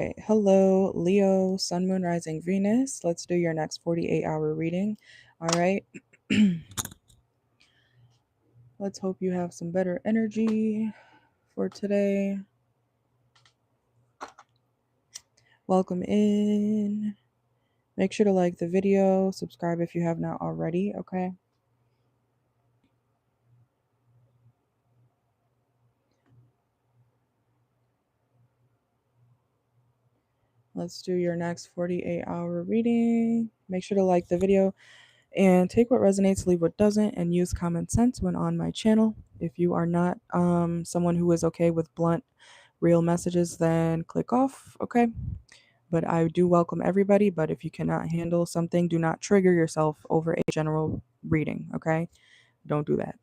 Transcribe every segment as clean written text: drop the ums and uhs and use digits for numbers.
Okay, hello, Leo, Sun, Moon, Rising, Venus. Let's do your next 48-hour reading. All right. Let's hope you have some better energy for today. Welcome in. Make sure to like the video, subscribe if you have not already, okay? Let's do your next 48-hour reading. Make sure to like the video and take what resonates, leave what doesn't, and use common sense when on my channel. If you are not someone who is okay with blunt, real messages, then click off, okay? But I do welcome everybody, but if you cannot handle something, do not trigger yourself over a general reading, okay? Don't do that.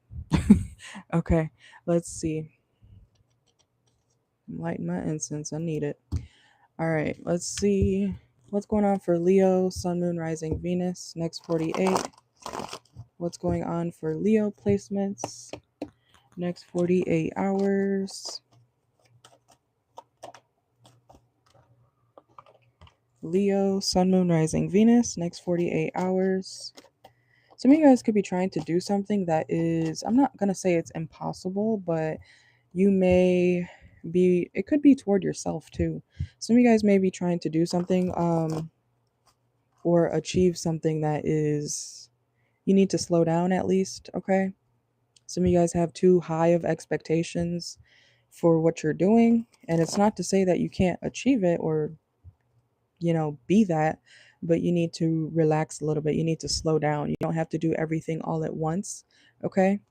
Okay, let's see. Lighten my incense, I need it. All right, let's see what's going on for Leo, Sun, Moon, Rising, Venus, next 48. What's going on for Leo placements, next 48 hours. Leo, Sun, Moon, Rising, Venus, next 48 hours. Some of you guys could be trying to do something that is, I'm not going to say it's impossible, but you may be, it could be toward yourself too. Some of you guys may be trying to do something or achieve something that is, you need to slow down at least, okay? Some of you guys have too high of expectations for what you're doing. And it's not to say that you can't achieve it or, be that, but you need to relax a little bit. You need to slow down. You don't have to do everything all at once. Okay.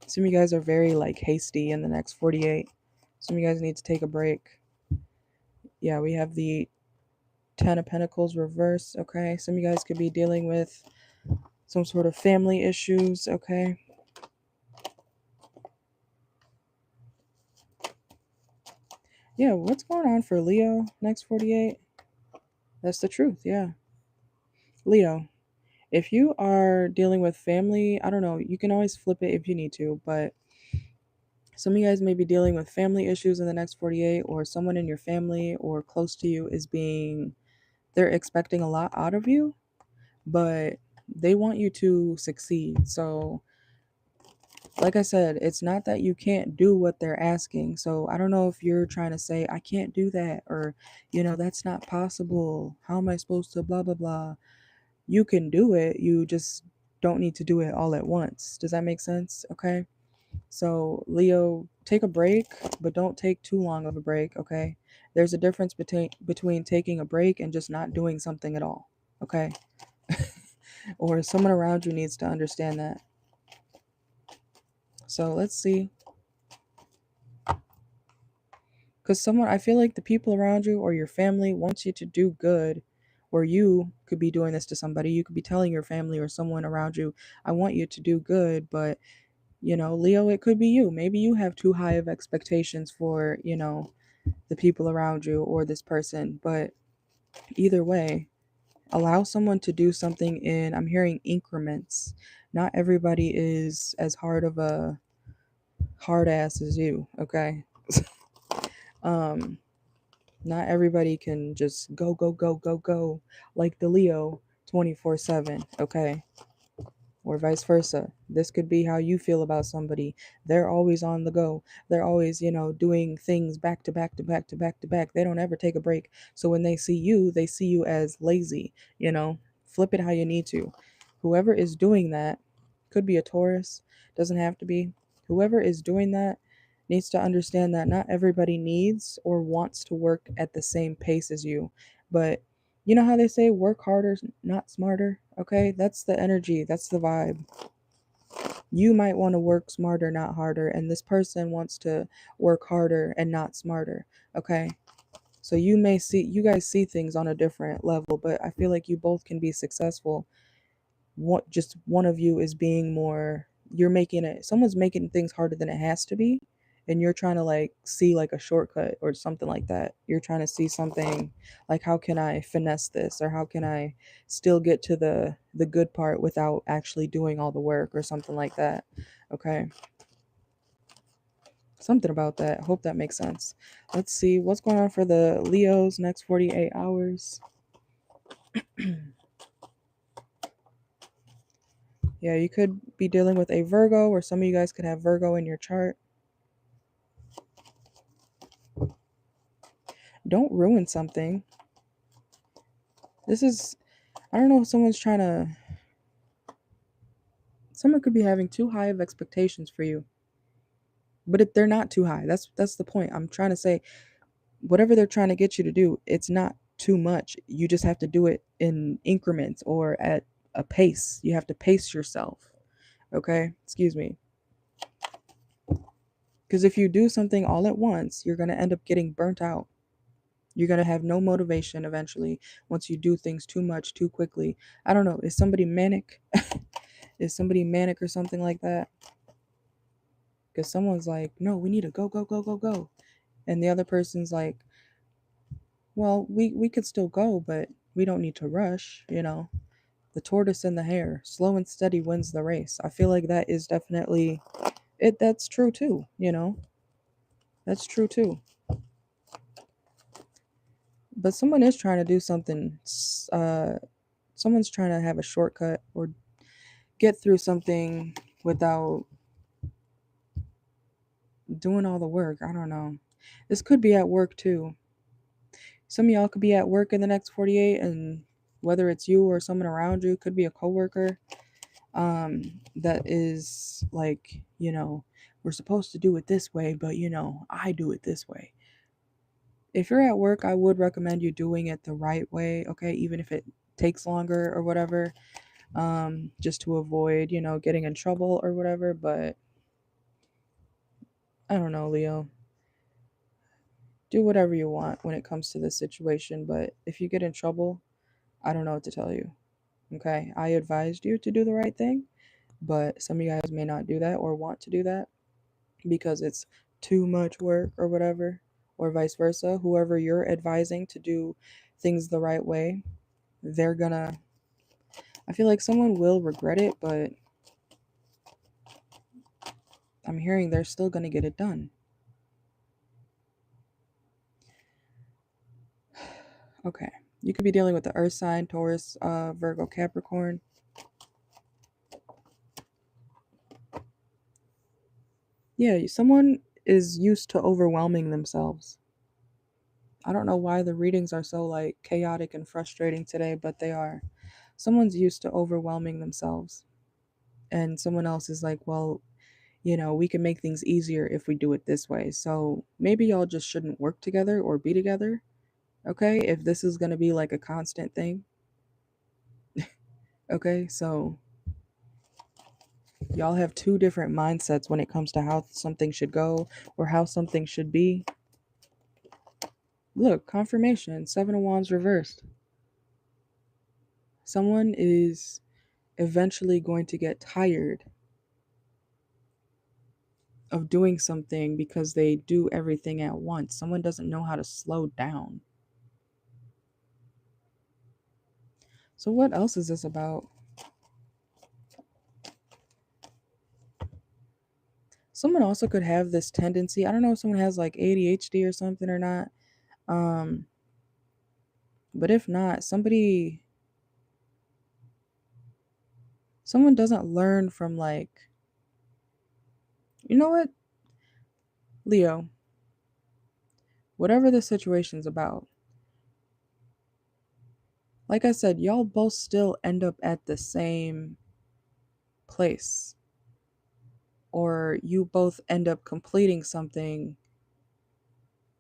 Some of you guys are very like hasty in the next 48. Some of you guys need to take a break. Yeah, we have the 10 of Pentacles reverse. Okay. Some of you guys could be dealing with some sort of family issues. Okay. Yeah, what's going on for Leo next 48? That's the truth. Yeah. Leo, if you are dealing with family, I don't know, you can always flip it if you need to, but some of you guys may be dealing with family issues in the next 48, or someone in your family or close to you they're expecting a lot out of you, but they want you to succeed. So, like I said, it's not that you can't do what they're asking. So, I don't know if you're trying to say, I can't do that, or, that's not possible. How am I supposed to blah, blah, blah? You can do it. You just don't need to do it all at once. Does that make sense? Okay. So, Leo, take a break, but don't take too long of a break, okay? There's a difference between taking a break and just not doing something at all, okay? Or someone around you needs to understand that. So, let's see. Cuz I feel like the people around you or your family wants you to do good, or you could be doing this to somebody. You could be telling your family or someone around you, I want you to do good, but Leo, it could be you. Maybe you have too high of expectations for, the people around you or this person. But either way, allow someone to do something I'm hearing increments. Not everybody is as hard ass as you, okay? um, Not everybody can just go, go, go, go, go like the Leo 24/7, okay? Or vice versa. This could be how you feel about somebody. They're always on the go. They're always, doing things back to back to back to back to back. They don't ever take a break. So when they see you as lazy, flip it how you need to. Whoever is doing that could be a Taurus, doesn't have to be. Whoever is doing that needs to understand that not everybody needs or wants to work at the same pace as you. But you know how they say work harder, not smarter? Okay, that's the energy, that's the vibe. You might want to work smarter, not harder, and this person wants to work harder and not smarter. Okay, so you guys see things on a different level, but I feel like you both can be successful. Just one of you is being more, someone's making things harder than it has to be, and you're trying to like see like a shortcut or something like that. You're trying to see something like, how can I finesse this, or how can I still get to the good part without actually doing all the work or something like that. Okay. Something about that. I hope that makes sense. Let's see what's going on for the Leos next 48 hours. Yeah, you could be dealing with a Virgo, or some of you guys could have Virgo in your chart. Don't ruin something. This is, I don't know if someone could be having too high of expectations for you. But if they're not too high, that's the point. I'm trying to say, whatever they're trying to get you to do, it's not too much. You just have to do it in increments or at a pace. You have to pace yourself. Okay? Excuse me. Because if you do something all at once, you're going to end up getting burnt out. You're going to have no motivation eventually once you do things too much, too quickly. I don't know. Is somebody manic? Is somebody manic or something like that? Because someone's like, no, we need to go, go, go, go, go. And the other person's like, well, we could still go, but we don't need to rush, you know. The tortoise and the hare, slow and steady wins the race. I feel like that is definitely it. That's true too, you know. That's true too. But someone is trying to do something. Someone's trying to have a shortcut or get through something without doing all the work. I don't know. This could be at work too. Some of y'all could be at work in the next 48, and whether it's you or someone around you, could be a coworker, that is like, you know, we're supposed to do it this way, but you know, I do it this way. If you're at work, I would recommend you doing it the right way, okay, even if it takes longer or whatever, just to avoid, you know, getting in trouble or whatever. But I don't know, Leo. Do whatever you want when it comes to this situation, but if you get in trouble, I don't know what to tell you. Okay, I advised you to do the right thing, but some of you guys may not do that or want to do that because it's too much work or whatever, or vice versa. Whoever you're advising to do things the right way, they're gonna, I feel like someone will regret it, but I'm hearing they're still gonna get it done. Okay, you could be dealing with the earth sign, Taurus, Virgo, Capricorn. Yeah, someone is used to overwhelming themselves. I don't know why the readings are so like chaotic and frustrating today, but they are. Someone's used to overwhelming themselves, and someone else is like, well, you know, we can make things easier if we do it this way. So maybe y'all just shouldn't work together or be together, okay? If this is going to be like a constant thing, okay? So y'all have two different mindsets when it comes to how something should go or how something should be. Look, confirmation, Seven of Wands reversed. Someone is eventually going to get tired of doing something because they do everything at once. Someone doesn't know how to slow down. So what else is this about? Someone also could have this tendency. I don't know if someone has like ADHD or something or not. Um, but if not, someone doesn't learn from like, you know what, Leo, whatever the situation's about, like I said, y'all both still end up at the same place. Or you both end up completing something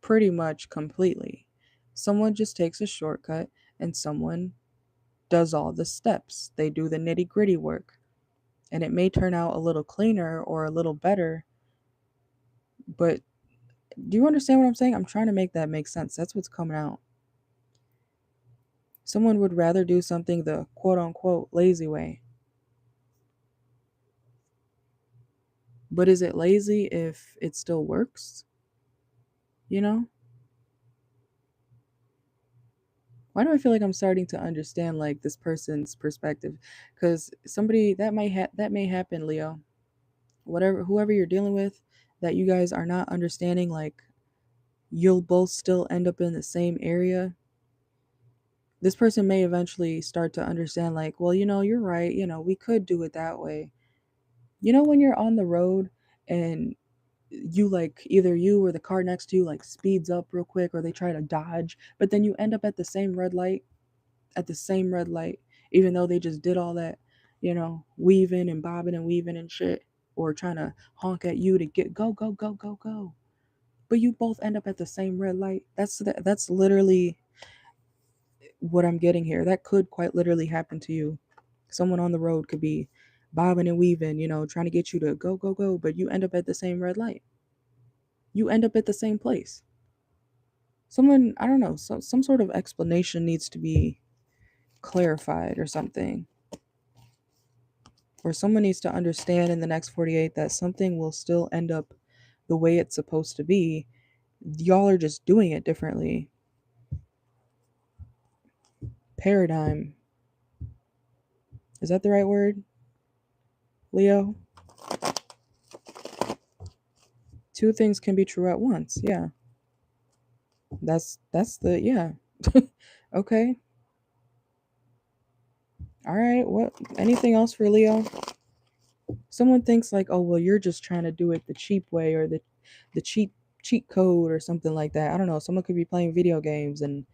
pretty much completely. Someone just takes a shortcut and someone does all the steps. They do the nitty gritty work. And it may turn out a little cleaner or a little better. But do you understand what I'm saying? I'm trying to make that make sense. That's what's coming out. Someone would rather do something the quote unquote lazy way. But is it lazy if it still works? You know? Why do I feel like I'm starting to understand like this person's perspective? Because somebody that may happen, Leo. Whatever, whoever you're dealing with, that you guys are not understanding, like, you'll both still end up in the same area. This person may eventually start to understand, like, well, you're right, we could do it that way. When you're on the road and you, like, either you or the car next to you, like, speeds up real quick, or they try to dodge, but then you end up at the same red light, even though they just did all that, weaving and bobbing and weaving and shit, or trying to honk at you to get go, go, go, go, go. But you both end up at the same red light. That's literally what I'm getting here. That could quite literally happen to you. Someone on the road could be bobbing and weaving, trying to get you to go, go, go, but you end up at the same red light. You end up at the same place. Someone, I don't know, some sort of explanation needs to be clarified or something. Or someone needs to understand in the next 48 that something will still end up the way it's supposed to be. Y'all are just doing it differently. Paradigm. Is that the right word? Leo? Two things can be true at once. Yeah. That's the, yeah. Okay. All right. What? Anything else for Leo? Someone thinks like, oh well, you're just trying to do it the cheap way, or the cheat code or something like that. I don't know. Someone could be playing video games, and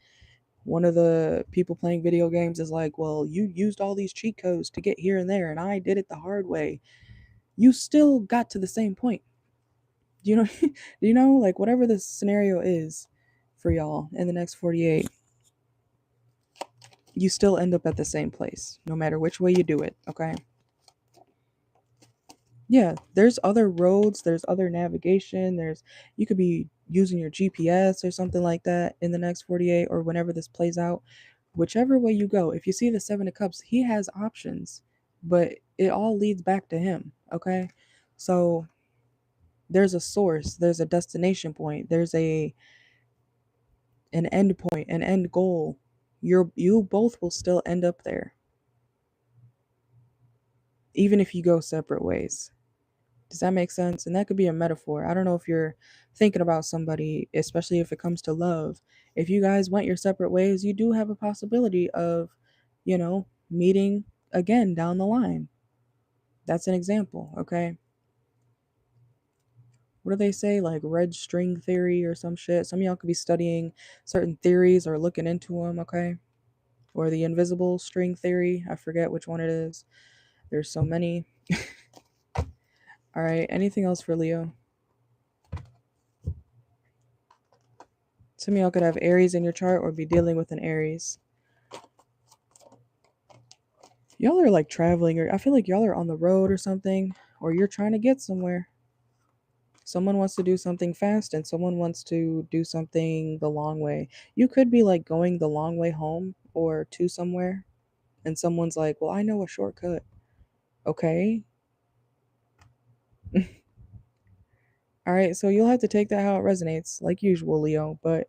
one of the people playing video games is like, well, you used all these cheat codes to get here and there, and I did it the hard way. You still got to the same point. Do you know? Do you know? Like, whatever the scenario is for y'all in the next 48, you still end up at the same place, no matter which way you do it. Okay. Yeah, there's other roads, there's other navigation, you could be using your GPS or something like that in the next 48, or whenever this plays out. Whichever way you go, if you see the 7 of cups, he has options, but it all leads back to him, okay? So there's a source, there's a destination point, there's an end point, an end goal. You both will still end up there, even if you go separate ways. Does that make sense? And that could be a metaphor. I don't know if you're thinking about somebody, especially if it comes to love. If you guys went your separate ways, you do have a possibility of, meeting again down the line. That's an example, okay? What do they say? Like red string theory or some shit. Some of y'all could be studying certain theories or looking into them, okay? Or the invisible string theory. I forget which one it is. There's so many. All right. Anything else for Leo? Some of y'all could have Aries in your chart or be dealing with an Aries. Y'all are like traveling, or I feel like y'all are on the road or something, or you're trying to get somewhere. Someone wants to do something fast and someone wants to do something the long way. You could be like going the long way home or to somewhere, and someone's like, well, I know a shortcut. Okay. All right. So you'll have to take that how it resonates, like usual, Leo. But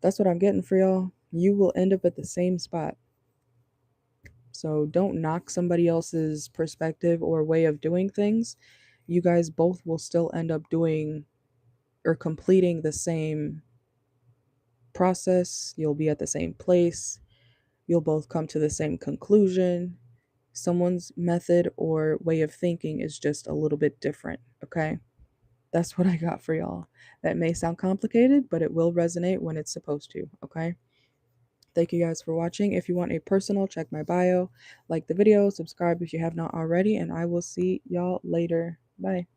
that's what I'm getting for y'all. You will end up at the same spot. So don't knock somebody else's perspective or way of doing things. You guys both will still end up doing or completing the same process. You'll be at the same place. You'll both come to the same conclusion. Someone's method or way of thinking is just a little bit different, okay? That's what I got for y'all. That may sound complicated, but it will resonate when it's supposed to, okay? Thank you guys for watching. If you want a personal, check my bio, like the video, subscribe if you have not already, and I will see y'all later. Bye.